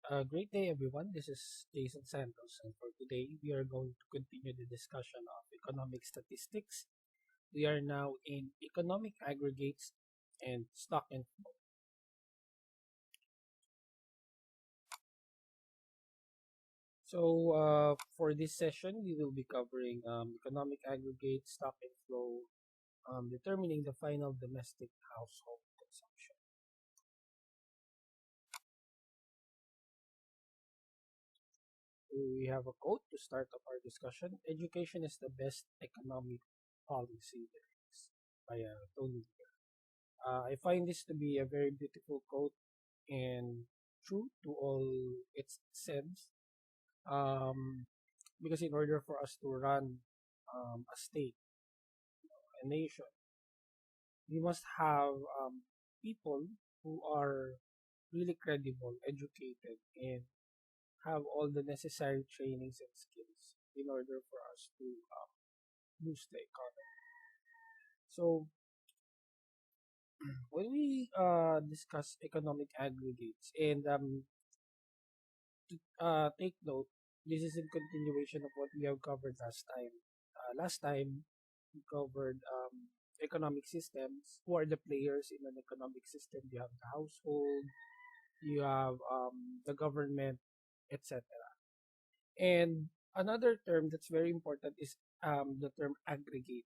Great day, everyone. This is Jason Santos, and for today, we are going to continue the discussion of economic statistics. We are now in economic aggregates and stock and flow. For this session, we will be covering economic aggregates, stock and flow, determining the final domestic household consumption. We have a quote to start off our discussion. Education is the best economic policy there is by Tony Blair. I find this to be a very beautiful quote and true to all its sense. Um, because in order for us to run a state, a nation, we must have people who are really credible, educated, and have all the necessary trainings and skills in order for us to boost the economy. So when we discuss economic aggregates and take note, this is in continuation of what we have covered last time. Last time, we covered economic systems. Who are the players in an economic system? You have the household, you have the government, etc. And another term that's very important is the term aggregate,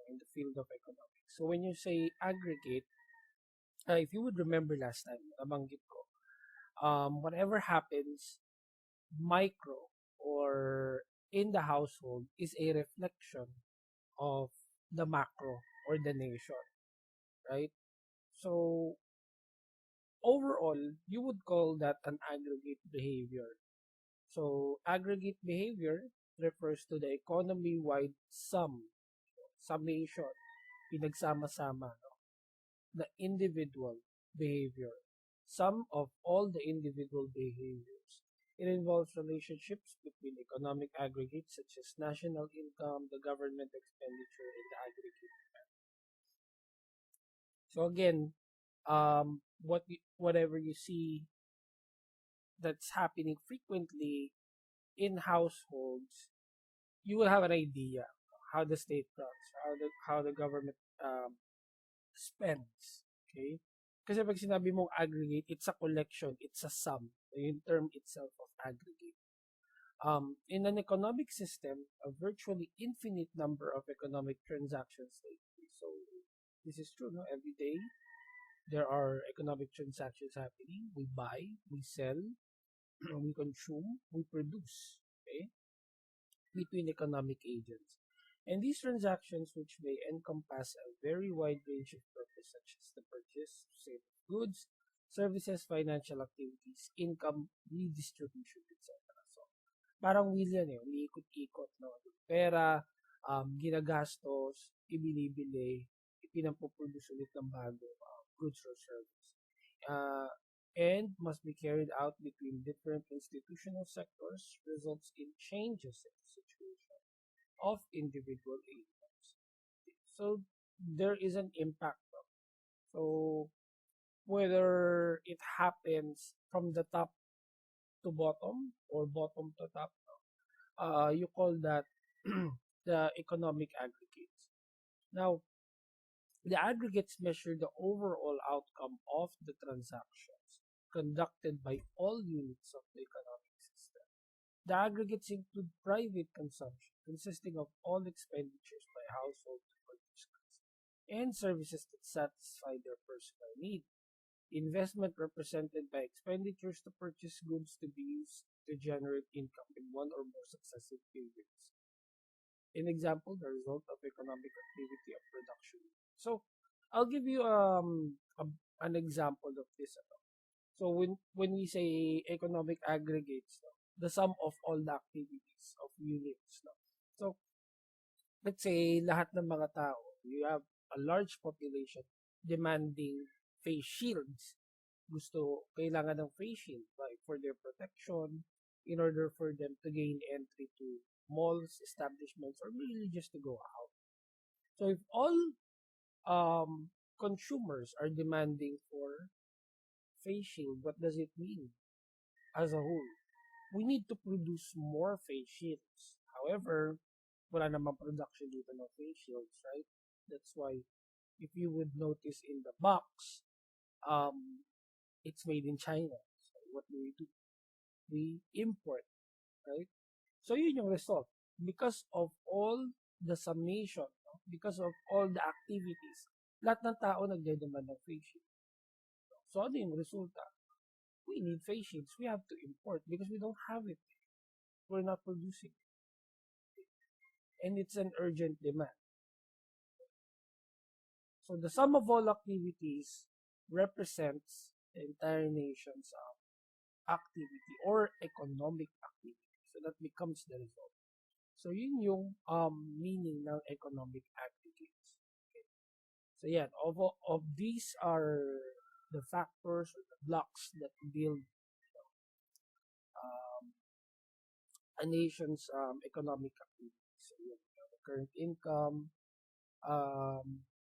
in the field of economics. So when you say aggregate, if you would remember last time, nabanggit ko, whatever happens micro or in the household is a reflection of the macro or the nation, right? So overall, you would call that an aggregate behavior. So aggregate behavior refers to the economy-wide summation, pinagsama-sama, no? The individual behavior, sum of all the individual behaviors. It involves relationships between economic aggregates such as national income, the government expenditure, and the aggregate. So again, whatever you see that's happening frequently in households, you will have an idea how the state runs, how the government spends. Okay? Kasi pag sinabi mong aggregate, it's a collection, it's a sum. Yung term itself of aggregate. In an economic system, a virtually infinite number of economic transactions take place. So this is true, no? Every day there are economic transactions happening. We buy, we sell, we consume, we produce. Okay, between economic agents. And these transactions, which may encompass a very wide range of purposes, such as the purchase, sale of goods, services, financial activities, income, redistribution, etc. So, parang wheel yan eh, umiikot-ikot, no? Yung pera, ginagastos, ibinibili, ipinampuproduce ulit ng bago, goods or service. Uh, and must be carried out between different institutional sectors results in changes in the situation of individual incomes. So there is an impact. So whether it happens from the top to bottom or bottom to top, you call that the economic aggregates. Now, the aggregates measure the overall outcome of the transactions conducted by all units of the economic system. The aggregates include private consumption, consisting of all expenditures by households to purchase goods and services that satisfy their personal need. Investment represented by expenditures to purchase goods to be used to generate income in one or more successive periods. An example, the result of economic activity of production. So, I'll give you an example of this. So when we say economic aggregates, no, the sum of all the activities of units. No? So let's say lahat ng mga tao, you have a large population demanding face shields. Kailangan ng face shield, right, for their protection in order for them to gain entry to malls, establishments, or maybe just to go out. So if all consumers are demanding for face shield, what does it mean? as a whole. We need to produce more face shields. However, wala namang production dito ng face shields, right? That's why if you would notice in the box, it's made in China. So what do? We import, right? So yun yung result. Because of all the summation, no? Because of all the activities, lahat ng tao nagdedemand ng face shield. So ano yung resulta? We need face shields. We have to import because we don't have it. We're not producing it. And it's an urgent demand. So the sum of all activities represents the entire nation's activity or economic activity. So that becomes the result. So yun yung meaning ng economic aggregates. Okay. So yeah, of these are the factors or the blocks that build um, a nation's economic activity. So yeah, the current income.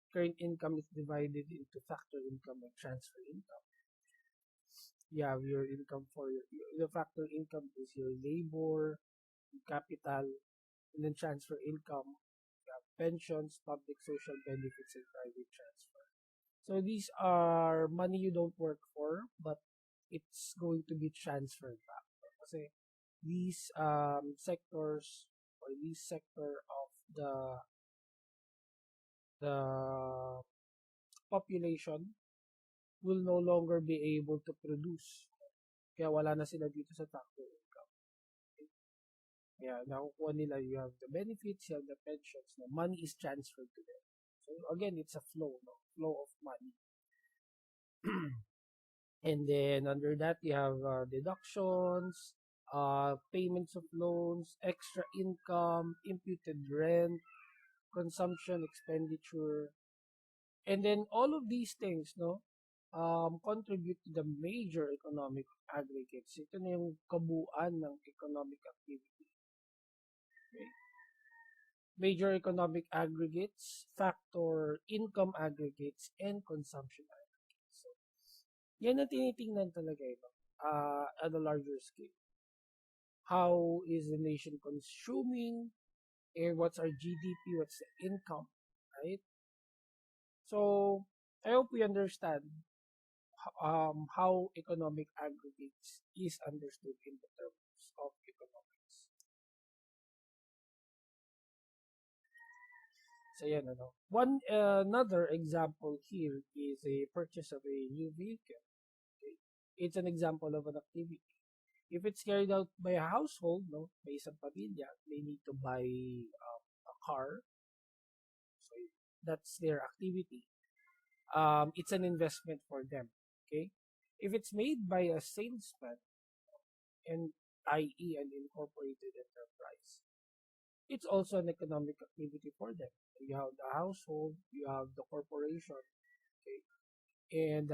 Current income is divided into factor income and transfer income. You have your income for the factor income is your labor, capital, and then transfer income, you have pensions, public social benefits, and private transfer. So these are money you don't work for, but it's going to be transferred back. Kasi these sectors or this sector of the population will no longer be able to produce. Kaya wala na sila dito sa factor income. Okay? Kaya nakukuha nila, you have the benefits, you have the pensions, no? Money is transferred to them. So again, it's a flow, no? Flow of money. And then under that, you have deductions, payments of loans, extra income, imputed rent, consumption, expenditure, and then all of these things, no, contribute to the major economic aggregates. Ito na yung kabuuan ng economic activity. Okay. Major economic aggregates, factor income aggregates, and consumption aggregates. So, yan ang tinitingnan talaga ito at a larger scale. How is the nation consuming? And what's our GDP? What's the income? Right? So, I hope we understand how economic aggregates is understood in the terms of economics. So, yan, ano. Another example here is a purchase of a new vehicle. Okay? It's an example of an activity. If it's carried out by a household, no, may isang pamilya, they need to buy a car. So, that's their activity. It's an investment for them. Okay? If it's made by a salesman, and i.e. an incorporated enterprise, it's also an economic activity for them. You have the household, you have the corporation, okay? And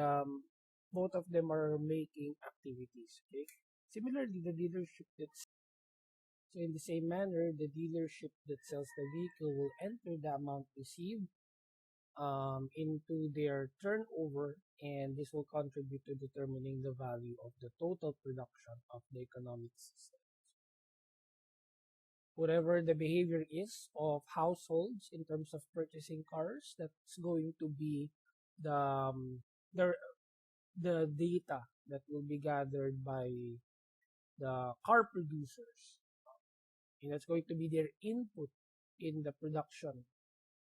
both of them are making activities, okay? Similarly, the dealership that's so in the same manner, the dealership that sells the vehicle will enter the amount received into their turnover, and this will contribute to determining the value of the total production of the economic system. Whatever the behavior is of households in terms of purchasing cars, that's going to be the the the data that will be gathered by the car producers, and that's going to be their input in the production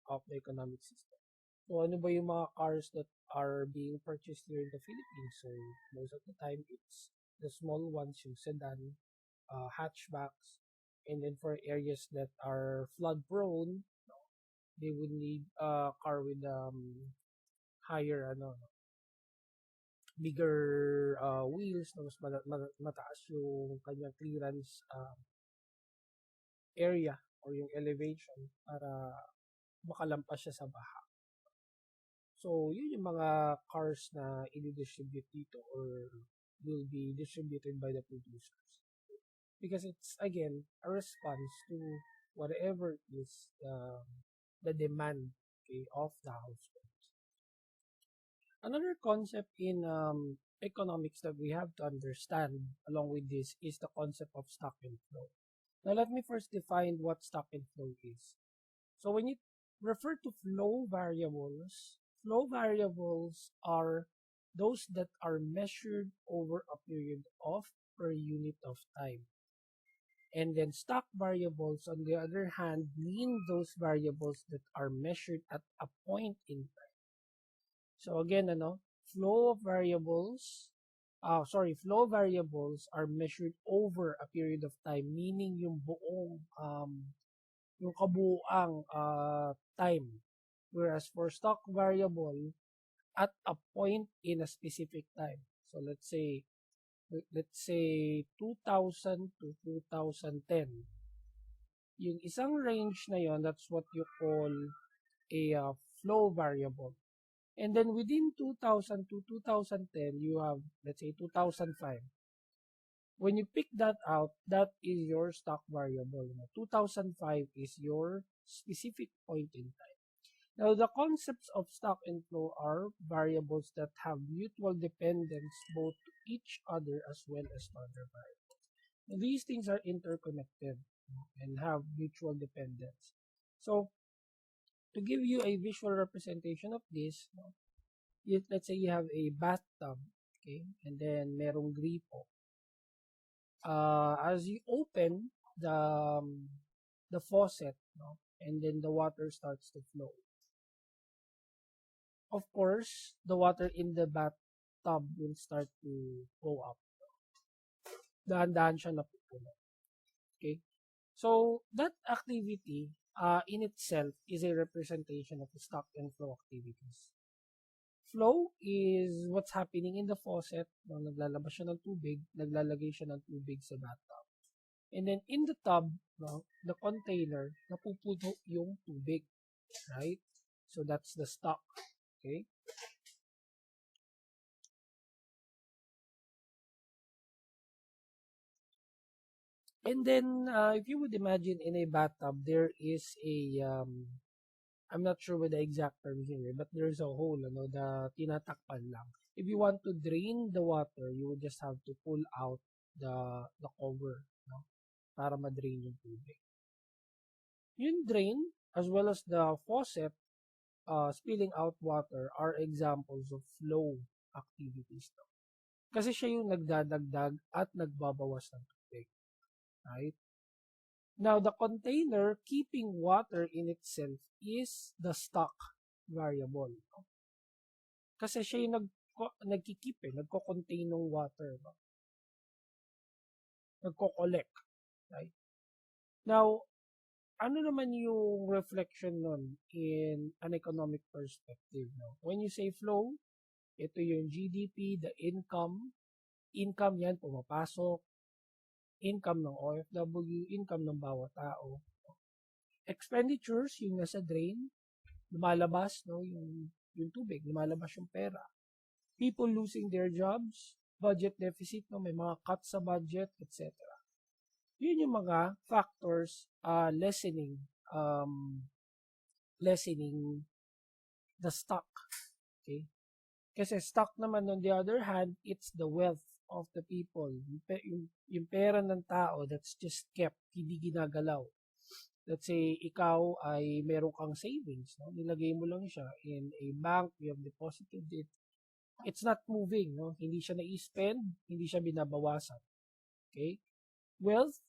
of the economic system. So ano ba yung mga cars that are being purchased here in the Philippines? So most of the time it's the small ones, yung sedan, hatchbacks, and then for areas that are flood prone, they would need a car with higher bigger wheels, no, mas mataas yung kanyang clearance area or yung elevation para makalampas siya sa baha. So, yun yung mga cars na i-distribute dito or will be distributed by the producers. Because it's, again, a response to whatever is the demand, okay, of the household. Another concept in economics that we have to understand along with this is the concept of stock and flow. Now, let me first define what stock and flow is. So, when you refer to flow variables are those that are measured over a period of per unit of time. And then stock variables, on the other hand, mean those variables that are measured at a point in time. So again, flow variables, flow variables are measured over a period of time, meaning yung kabuuang time. Whereas for stock variable, at a point in a specific time. So let's say 2000 to 2010. Yung isang range na yon, that's what you call a flow variable. And then within 2000 to 2010, you have, let's say, 2005. When you pick that out, that is your stock variable. 2005 is your specific point in time. Now, the concepts of stock and flow are variables that have mutual dependence both to each other as well as to other variables. Now, these things are interconnected and have mutual dependence. So, to give you a visual representation of this, let's say you have a bathtub, okay, and then merong gripo. As you open the faucet, and then the water starts to flow. Of course, the water in the bathtub will start to go up. Dahan-dahan siya napupuno. Okay? So, that activity in itself is a representation of the stock and flow activities. Flow is what's happening in the faucet. Naglalabas siya ng tubig, naglalagay siya ng tubig sa bathtub. And then in the tub, the container, napupuno yung tubig. Right? So, that's the stock. Okay? And then, if you would imagine in a bathtub, there is I'm not sure what the exact term here, but there's a hole, the tinatakpan lang. If you want to drain the water, you would just have to pull out the cover, para ma-drain yung tubig. Yung drain, as well as the faucet, spilling out water are examples of flow activities. Kasi siya yung nagdadagdag at nagbabawas ng tubig. Right? Now, the container keeping water in itself is the stock variable. Kasi siya yung nagkikip, nagko-contain ng water. Nagko-collect. Right? Now, ano naman yung reflection nun in an economic perspective? When you say flow, ito yung GDP, the income yan pumapasok, income ng OFW, income ng bawat tao. Expenditures, yung nasa drain, lumalabas, yung tubig, lumalabas yung pera. People losing their jobs, budget deficit, may mga cuts sa budget, etc. Yun yung mga factors lessening the stock. Okay? Kasi stock naman, on the other hand, it's the wealth of the people. Yung pera ng tao that's just kept, hindi ginagalaw. Let's say, ikaw ay meron kang savings. Nilagay mo lang siya in a bank, you have deposited it. It's not moving. Hindi siya na-spend, hindi siya binabawasan. Okay? Wealth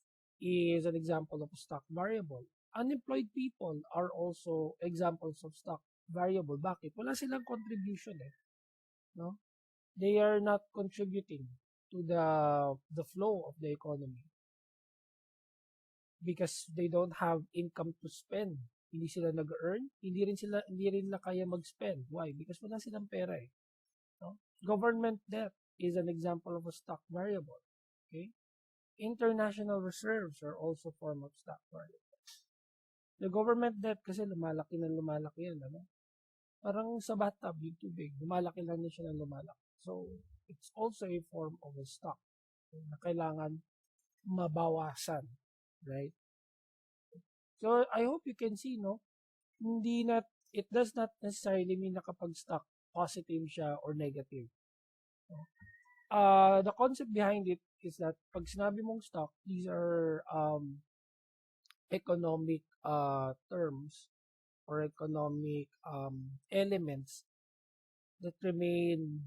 is an example of a stock variable. Unemployed people are also examples of stock variable. Bakit? Wala silang contribution no? They are not contributing to the flow of the economy because they don't have income to spend. Hindi sila nag-earn, hindi rin nila kaya mag-spend. Why? Because wala silang pera no? Government debt is an example of a stock variable. Okay? International reserves are also form of stock variable. The government debt kasi lumalaki yan, Parang sa bathtub, yung tubig, lumalaki lang siya ng lumalaki. So, it's also a form of a stock na kailangan mabawasan, right? So, I hope you can see, it does not necessarily mean na kapag stock, positive siya or negative. The concept behind it is that pag sinabi mong stock, these are economic terms or economic elements that remains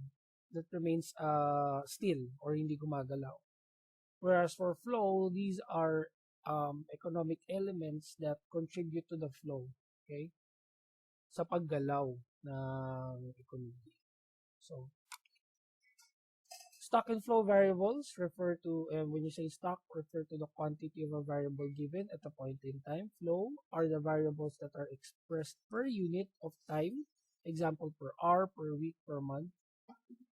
still or hindi gumagalaw. Whereas for flow, these are economic elements that contribute to the flow, okay? Sa paggalaw ng economy. So, stock and flow variables refer to, when you say stock, refer to the quantity of a variable given at a point in time. Flow are the variables that are expressed per unit of time. Example, per hour, per week, per month.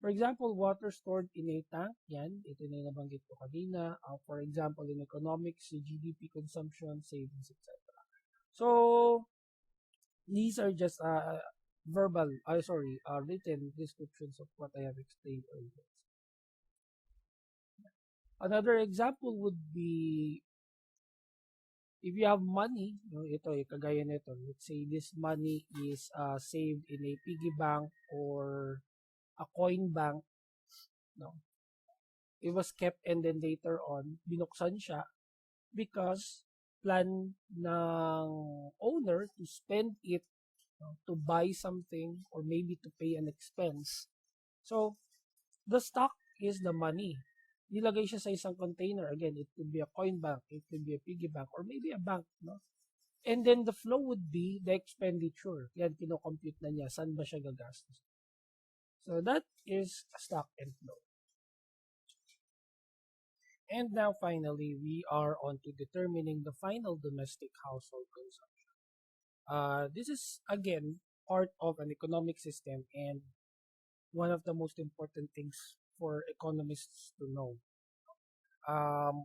For example, water stored in a tank, yan, ito na yung nabanggit ko kanina. For example, in economics, GDP consumption, savings, etc. So, these are just written descriptions of what I have explained earlier. Another example would be if you have money, ito, kagaya nito, let's say this money is saved in a piggy bank or a coin bank, no? It was kept and then later on, binuksan siya because plan ng owner to spend it, to buy something or maybe to pay an expense. So, the stock is the money. Nilagay siya sa isang container. Again, it could be a coin bank, it could be a piggy bank, or maybe a bank, no? And then the flow would be the expenditure. Yan, kino-compute na niya. Saan ba siya gagastos? So that is stock and flow. And now finally, we are on to determining the final domestic household consumption. This is, again, part of an economic system and one of the most important things for economists to know.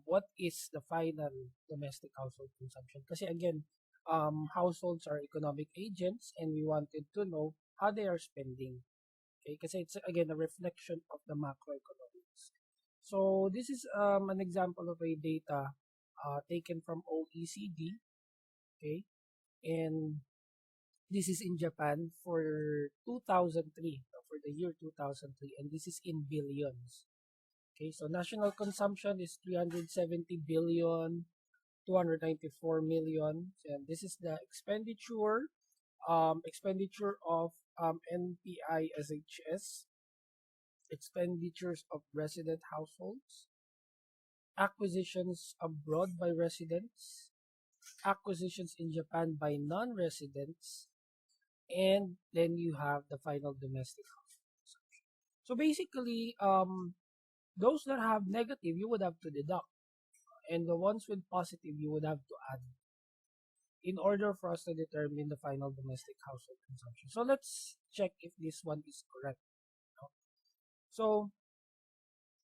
What is the final domestic household consumption? Kasi again, households are economic agents and we wanted to know how they are spending. Okay, kasi it's again a reflection of the macroeconomics. So this is an example of a data taken from OECD. Okay, and this is in Japan for 2003, for the year 2003, and this is in billions. Okay, so national consumption is 370 billion, 294 million. And this is the expenditure of NPI SHS, expenditures of resident households, acquisitions abroad by residents, acquisitions in Japan by non-residents, and then you have the final domestic household consumption. So basically, those that have negative, you would have to deduct. And the ones with positive, you would have to add in order for us to determine the final domestic household consumption. So let's check if this one is correct. So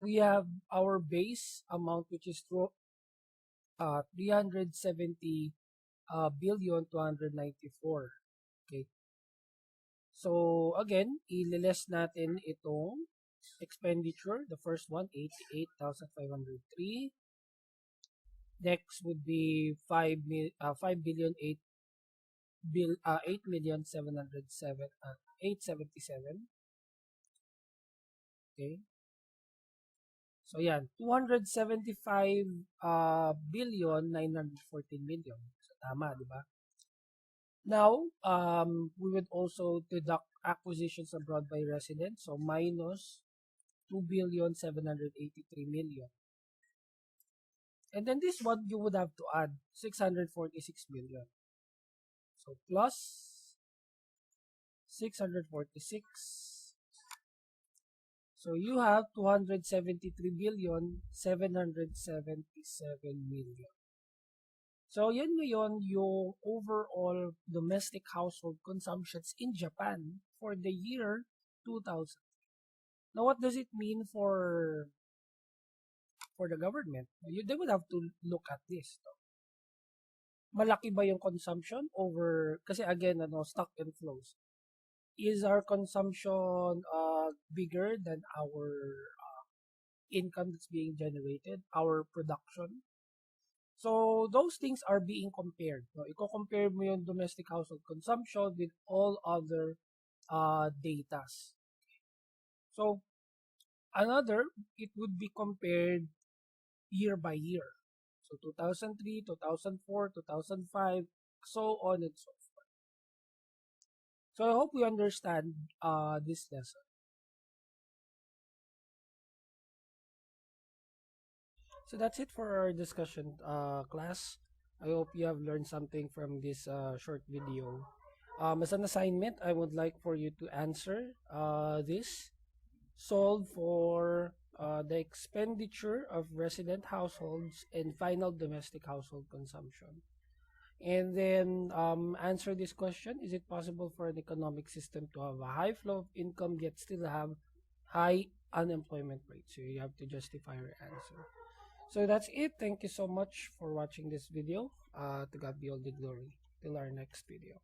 we have our base amount, which is 370 billion 294. Okay. So again, ililess natin itong expenditure. The first one, 88,503. Next would be 5 billion 877. Okay. So yan, 275 billion 914 million. So tama, di ba? Now, we would also deduct acquisitions abroad by residents, so minus 2 billion 783 million. And then this one, you would have to add 646 million. So plus 646. So you have 273 billion 777 million. So yan ngayon yung overall domestic household consumptions in Japan for the year 2000. Now what does it mean for the government? They would have to look at this. No? Malaki ba yung consumption over, kasi again, stock and flows. Is our consumption bigger than our income that's being generated, our production? So those things are being compared. No? Iko-compare mo yung domestic household consumption with all other datas. So another, it would be compared year by year. So 2003, 2004, 2005, so on and so forth. So I hope you understand this lesson. So that's it for our discussion, class. I hope you have learned something from this short video. As an assignment, I would like for you to answer this. Solve for the expenditure of resident households and final domestic household consumption. And then answer this question: is it possible for an economic system to have a high flow of income yet still have high unemployment rate? So you have to justify your answer. So that's it. Thank you so much for watching this video. To God be all the glory. Till our next video.